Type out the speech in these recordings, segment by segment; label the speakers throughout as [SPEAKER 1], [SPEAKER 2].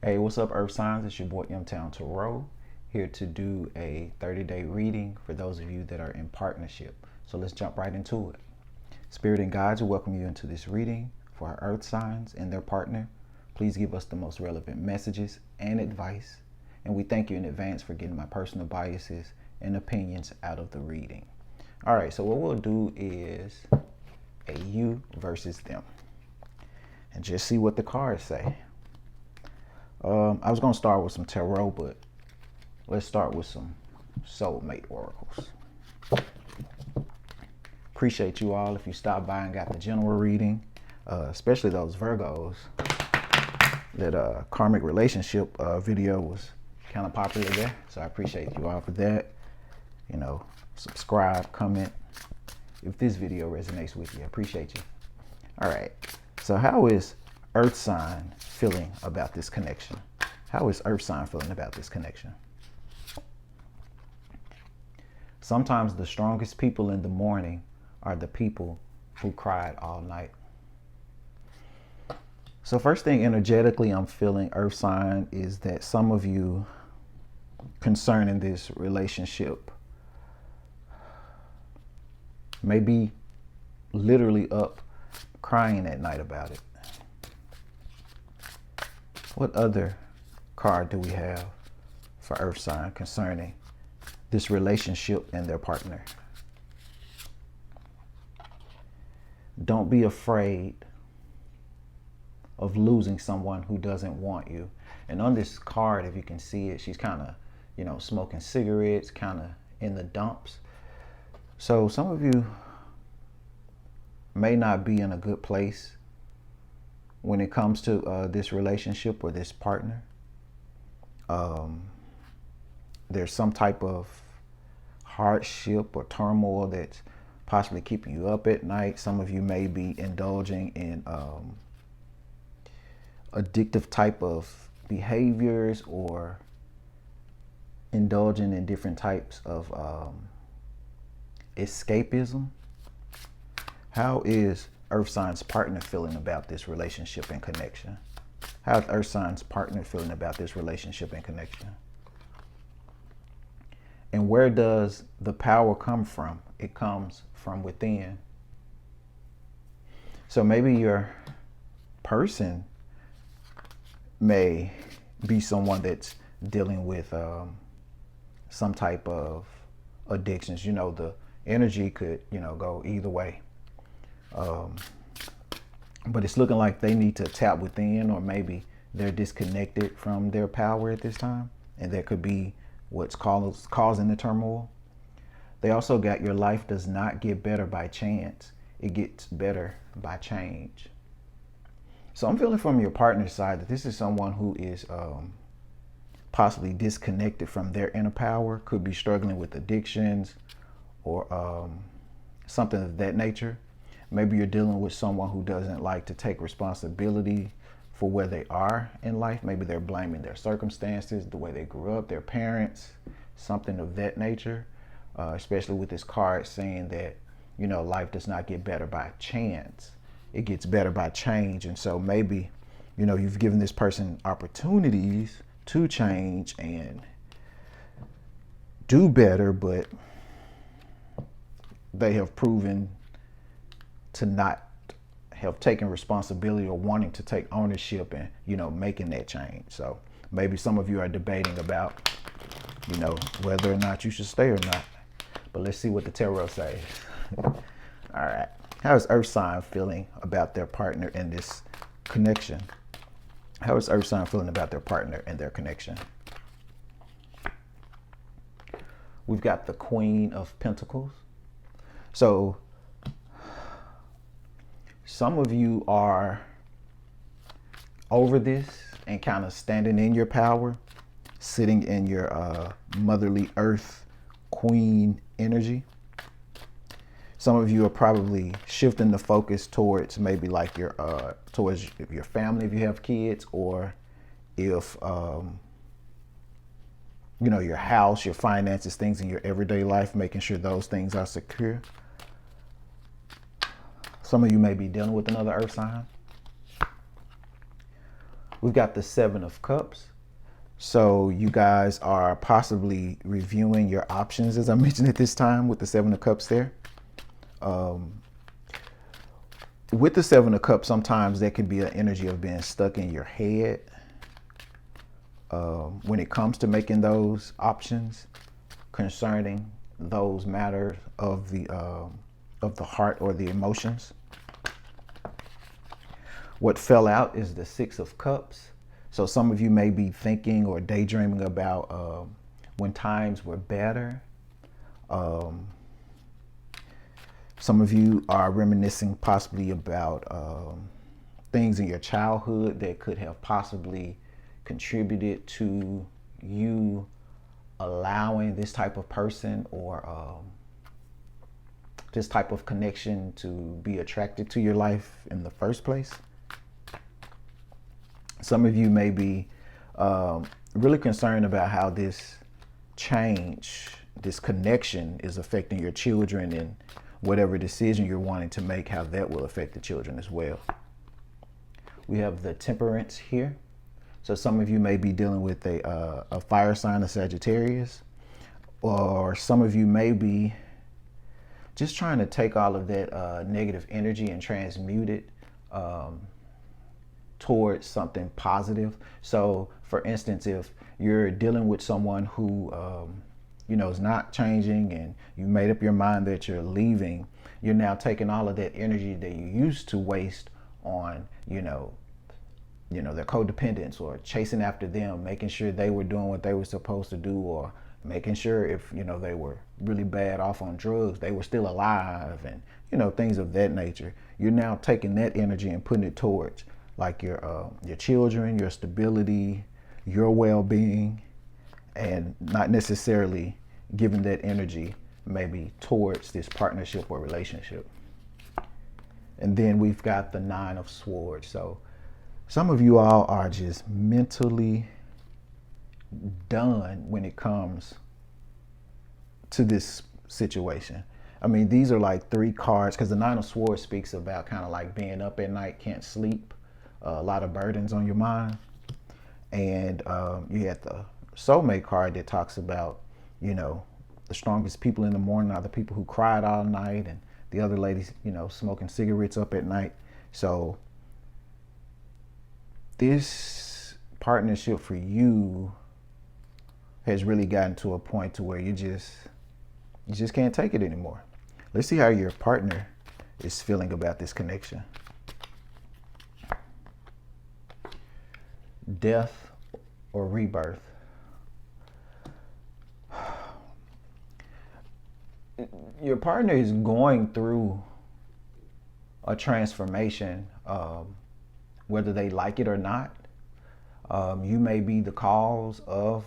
[SPEAKER 1] Hey, what's up, Earth Signs? It's your boy MtownTarot, here to do a 30-day reading for those of you that are in partnership. So let's jump right into it. Spirit and guides will welcome you into this reading for our Earth Signs and their partner. Please give us the most relevant messages and advice. And we thank you in advance for getting my personal biases and opinions out of the reading. All right, so what we'll do is a you versus them. And just see what the cards say. I was going to start with some tarot, but let's start with some soulmate oracles. Appreciate you all if you stopped by and got the general reading, especially those Virgos. That karmic relationship video was kind of popular there, so I appreciate you all for that. You know, subscribe, comment if this video resonates with you. I appreciate you. All right, so how is Earth sign feeling about this connection? How is Earth sign feeling about this connection? Sometimes the strongest people in the morning are the people who cried all night. So first thing energetically I'm feeling, Earth sign, is that some of you concerning this relationship may be literally up crying at night about it. What other card do we have for Earth sign concerning this relationship and their partner? Don't be afraid of losing someone who doesn't want you. And on this card, if you can see it, she's kind of, smoking cigarettes, kind of in the dumps. So some of you may not be in a good place when it comes to this relationship or this partner. There's some type of hardship or turmoil that's possibly keeping you up at night. Some of you may be indulging in addictive type of behaviors or indulging in different types of escapism. How is Earth sign's partner feeling about this relationship and connection? How's Earth sign's partner feeling about this relationship and connection? And where does the power come from? It comes from within. So maybe your person may be someone that's dealing with some type of addictions. The energy could, go either way. But it's looking like they need to tap within, or maybe they're disconnected from their power at this time. And that could be what's causing the turmoil. They also got, your life does not get better by chance. It gets better by change. So I'm feeling from your partner's side that this is someone who is possibly disconnected from their inner power, could be struggling with addictions or something of that nature. Maybe you're dealing with someone who doesn't like to take responsibility for where they are in life. Maybe they're blaming their circumstances, the way they grew up, their parents, something of that nature. Especially with this card saying that, life does not get better by chance. It gets better by change. And so maybe, you've given this person opportunities to change and do better, but they have proven to not have taken responsibility or wanting to take ownership and, making that change. So maybe some of you are debating about, whether or not you should stay or not. But let's see what the tarot says. All right. How is Earth sign feeling about their partner and this connection? How is Earth sign feeling about their partner and their connection? We've got the Queen of Pentacles. So some of you are over this and kind of standing in your power, sitting in your motherly earth queen energy. Some of you are probably shifting the focus towards maybe like towards your family if you have kids, or if your house, your finances, things in your everyday life, making sure those things are secure. Some of you may be dealing with another earth sign. We've got the Seven of Cups. So you guys are possibly reviewing your options, as I mentioned at this time, with the Seven of Cups there. With the Seven of Cups, sometimes there can be an energy of being stuck in your head when it comes to making those options concerning those matters of the heart or the emotions. What fell out is the Six of Cups. So some of you may be thinking or daydreaming about when times were better. Some of you are reminiscing possibly about things in your childhood that could have possibly contributed to you allowing this type of person or this type of connection to be attracted to your life in the first place. Some of you may be really concerned about how this change, this connection is affecting your children, and whatever decision you're wanting to make, how that will affect the children as well. We have the Temperance here. So some of you may be dealing with a fire sign of Sagittarius, or some of you may be just trying to take all of that negative energy and transmute it towards something positive. So for instance, if you're dealing with someone who is not changing, and you made up your mind that you're leaving, you're now taking all of that energy that you used to waste on their codependence, or chasing after them, making sure they were doing what they were supposed to do, or making sure if they were really bad off on drugs, they were still alive, and things of that nature. You're now taking that energy and putting it towards like your children, your stability, your well-being, and not necessarily giving that energy maybe towards this partnership or relationship. And then we've got the Nine of Swords. So some of you all are just mentally done when it comes to this situation. I mean, these are like three cards, because the Nine of Swords speaks about kind of like being up at night, can't sleep, a lot of burdens on your mind. And you had the Soulmate card that talks about, the strongest people in the morning are the people who cried all night, and the other ladies, smoking cigarettes up at night. So this partnership for you has really gotten to a point to where you just can't take it anymore. Let's see how your partner is feeling about this connection. Death or rebirth. Your partner is going through a transformation, whether they like it or not. You may be the cause of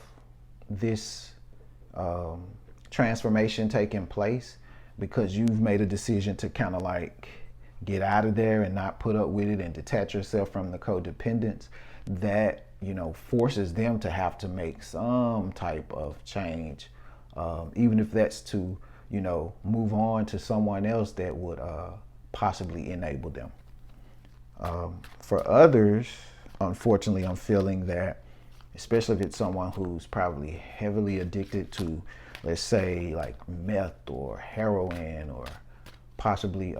[SPEAKER 1] this transformation taking place, because you've made a decision to kind of like get out of there and not put up with it and detach yourself from the codependence that forces them to have to make some type of change, even if that's to move on to someone else that would possibly enable them. For others, unfortunately, I'm feeling that, especially if it's someone who's probably heavily addicted to, let's say, like meth or heroin, or possibly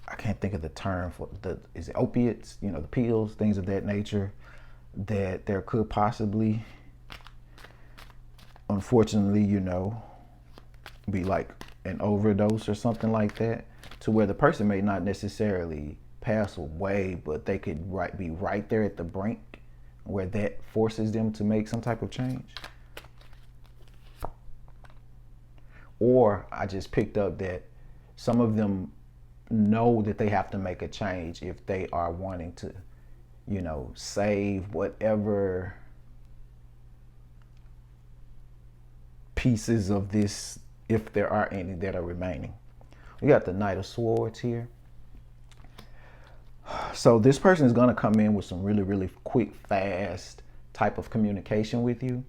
[SPEAKER 1] I can't think of the term for is it opiates, the pills, things of that nature, that there could possibly, unfortunately, be like an overdose or something like that, to where the person may not necessarily pass away, but they could be right there at the brink where that forces them to make some type of change. Or I just picked up that some of them know that they have to make a change if they are wanting to, save whatever pieces of this, if there are any that are remaining. We got the Knight of Swords here. So this person is going to come in with some really, really quick, fast type of communication with you.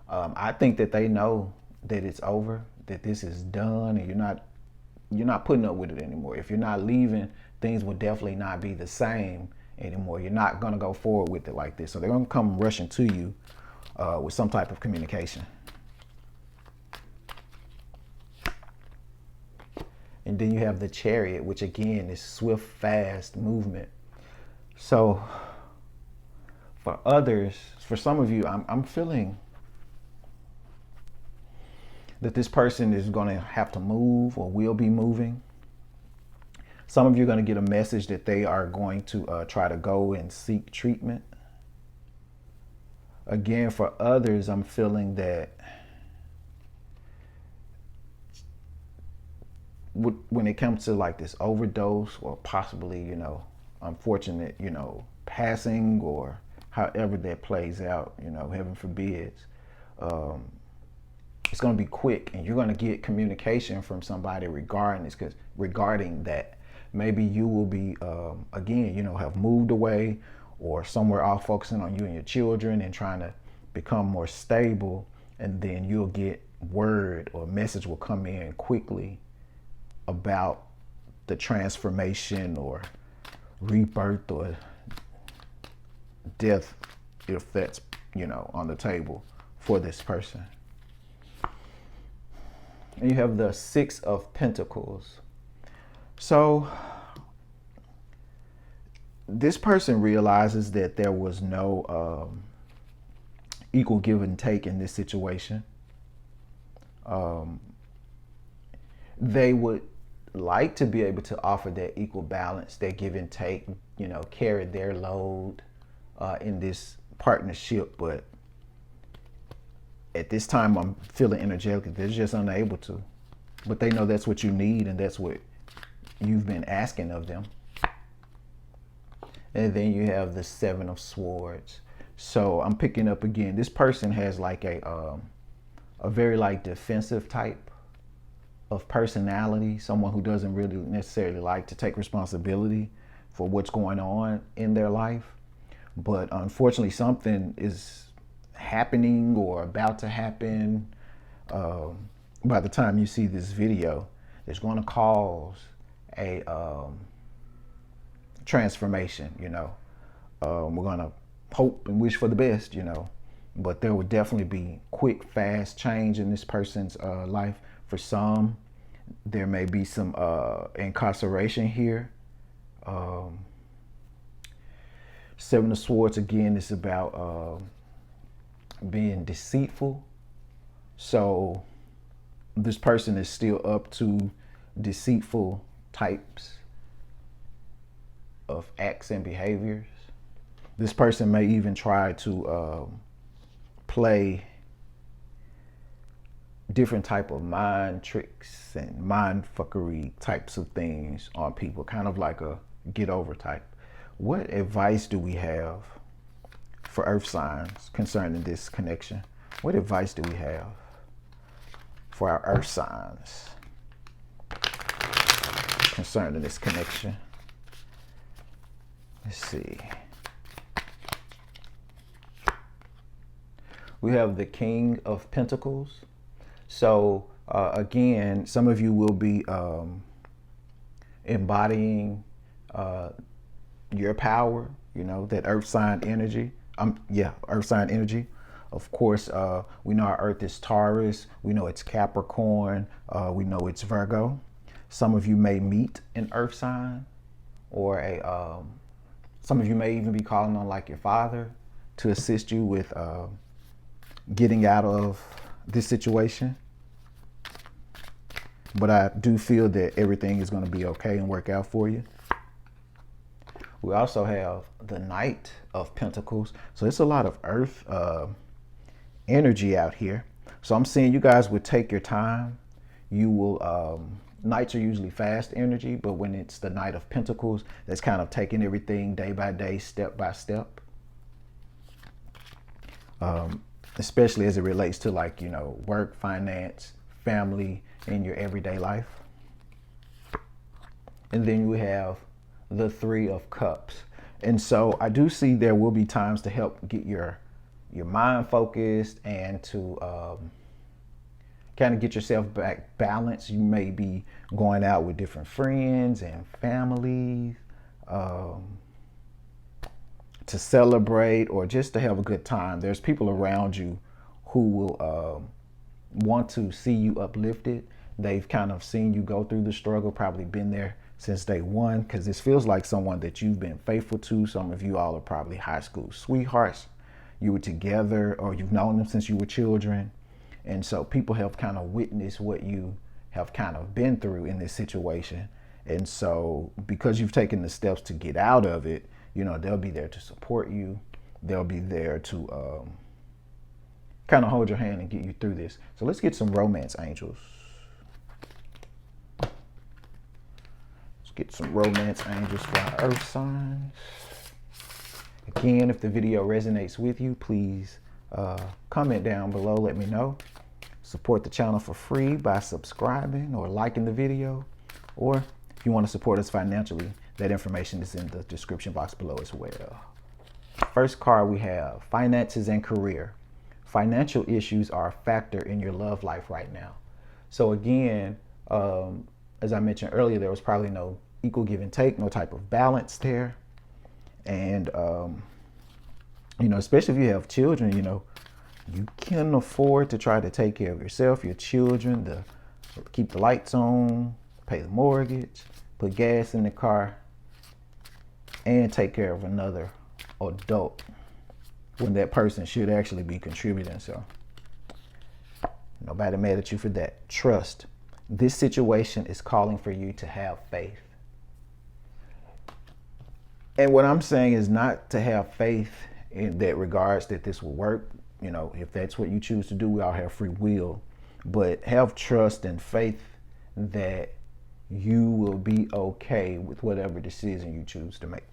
[SPEAKER 1] I think that they know that it's over, that this is done, and you're not putting up with it anymore. If you're not leaving, things will definitely not be the same anymore. You're not going to go forward with it like this. So they're going to come rushing to you with some type of communication. And then you have the Chariot, which again is swift, fast movement. So for others, for some of you, I'm feeling that this person is going to have to move or will be moving. Some of you are going to get a message that they are going to try to go and seek treatment. Again, for others, I'm feeling that when it comes to like this overdose or possibly, unfortunate, passing or however that plays out, heaven forbids, it's going to be quick, and you're going to get communication from somebody regarding this, because regarding that, maybe you will be, again, have moved away or somewhere off focusing on you and your children and trying to become more stable. And then you'll get word or message will come in quickly about the transformation or rebirth or death, if that's, on the table for this person. And you have the Six of Pentacles. So this person realizes that there was no equal give and take in this situation. They would like to be able to offer that equal balance, that give and take, carry their load in this partnership, but at this time I'm feeling energetically they're just unable to. But they know that's what you need, and that's what you've been asking of them. And then you have the Seven of Swords. So I'm picking up again, this person has like a very like defensive type of personality, someone who doesn't really necessarily like to take responsibility for what's going on in their life. But unfortunately, something is happening or about to happen by the time you see this video that's going to cause a transformation. We're going to hope and wish for the best, but there will definitely be quick, fast change in this person's life. For some, there may be some incarceration here. Seven of Swords, again, is about being deceitful. So this person is still up to deceitful types of acts and behaviors. This person may even try to play different type of mind tricks and mind fuckery types of things on people, kind of like a get over type. What advice do we have for earth signs concerning this connection? What advice do we have for our earth signs concerning this connection? Let's see. We have the King of Pentacles. So again, some of you will be embodying your power, that earth sign energy. Earth sign energy. Of course, we know our earth is Taurus. We know it's Capricorn. We know it's Virgo. Some of you may meet an earth sign, or some of you may even be calling on like your father to assist you with getting out of this situation. But I do feel that everything is going to be okay and work out for you. We also have the Knight of Pentacles. So it's a lot of earth energy out here. So I'm seeing you guys would take your time. You will, Knights are usually fast energy, but when it's the Knight of Pentacles, that's kind of taking everything day by day, step by step. Especially as it relates to like, work, finance, family, in your everyday life. And then you have the Three of Cups. And so I do see there will be times to help get your mind focused and to kind of get yourself back balanced. You may be going out with different friends and families. to celebrate or just to have a good time. There's people around you who will want to see you uplifted. They've kind of seen you go through the struggle, probably been there since day one, because this feels like someone that you've been faithful to. Some of you all are probably high school sweethearts. You were together, or you've known them since you were children. And so people have kind of witnessed what you have kind of been through in this situation. And so because you've taken the steps to get out of it, you know, they'll be there to support you. They'll be there to kind of hold your hand and get you through this. So let's get some romance angels. Let's get some romance angels for our earth signs. Again, if the video resonates with you, please comment down below. Let me know. Support the channel for free by subscribing or liking the video. Or if you want to support us financially, that information is in the description box below as well. First card we have finances and career. Financial issues are a factor in your love life right now. So again, as I mentioned earlier, there was probably no equal give and take, no type of balance there. And, you know, especially if you have children, you know, you can afford to try to take care of yourself, your children, to keep the lights on, pay the mortgage, put gas in the car, and take care of another adult when that person should actually be contributing. So nobody mad at you for that. Trust. This situation is calling for you to have faith. And what I'm saying is not to have faith in that regards that this will work. You know, if that's what you choose to do, we all have free will. But have trust and faith that you will be okay with whatever decision you choose to make,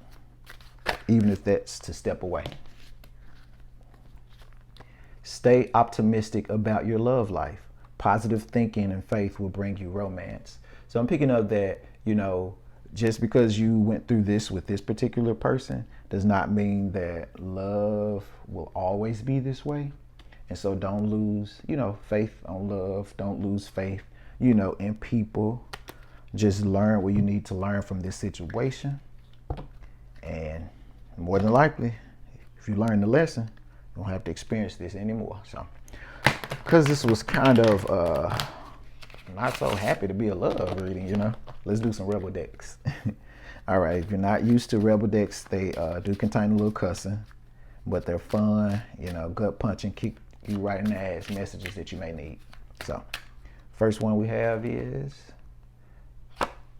[SPEAKER 1] even if that's to step away. Stay optimistic about your love life. Positive thinking and faith will bring you romance. So I'm picking up that, you know, just because you went through this with this particular person does not mean that love will always be this way. And so don't lose, you know, faith on love. Don't lose faith, you know, in people. Just learn what you need to learn from this situation. And more than likely, if you learn the lesson, you don't have to experience this anymore. So, because this was kind of not so happy to be a love reading, you know, let's do some rebel decks. All right, if you're not used to rebel decks, they do contain a little cussing, but they're fun, you know, gut punching, keep you right in the ass messages that you may need. So first one we have is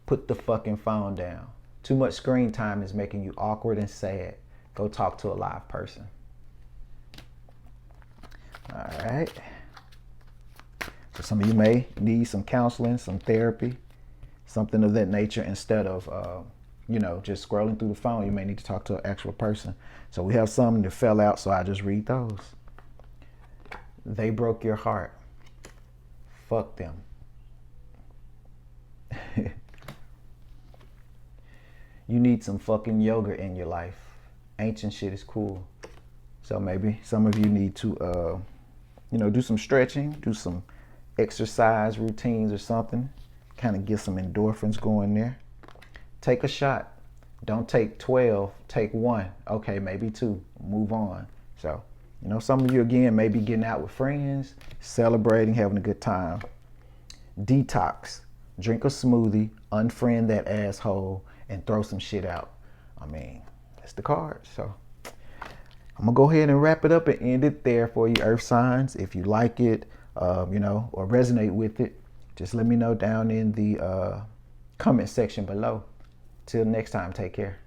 [SPEAKER 1] put the fucking phone down. Too much screen time is making you awkward and sad. Go talk to a live person. All right. So some of you may need some counseling, some therapy, something of that nature. Instead of, you know, just scrolling through the phone, you may need to talk to an actual person. So we have some that fell out, so I just read those. They broke your heart. Fuck them. You need some fucking yoga in your life. Ancient shit is cool. So maybe some of you need to, you know, do some stretching, do some exercise routines or something. Kind of get some endorphins going there. Take a shot. Don't take 12, take 1. Okay, maybe 2. Move on. So, you know, some of you, again, may be getting out with friends, celebrating, having a good time. Detox. Drink a smoothie, unfriend that asshole, and throw some shit out. I mean, that's the card. So I'm gonna go ahead and wrap it up and end it there for you, earth signs. If you like it, you know, or resonate with it, just let me know down in the comment section below. Till next time, take care.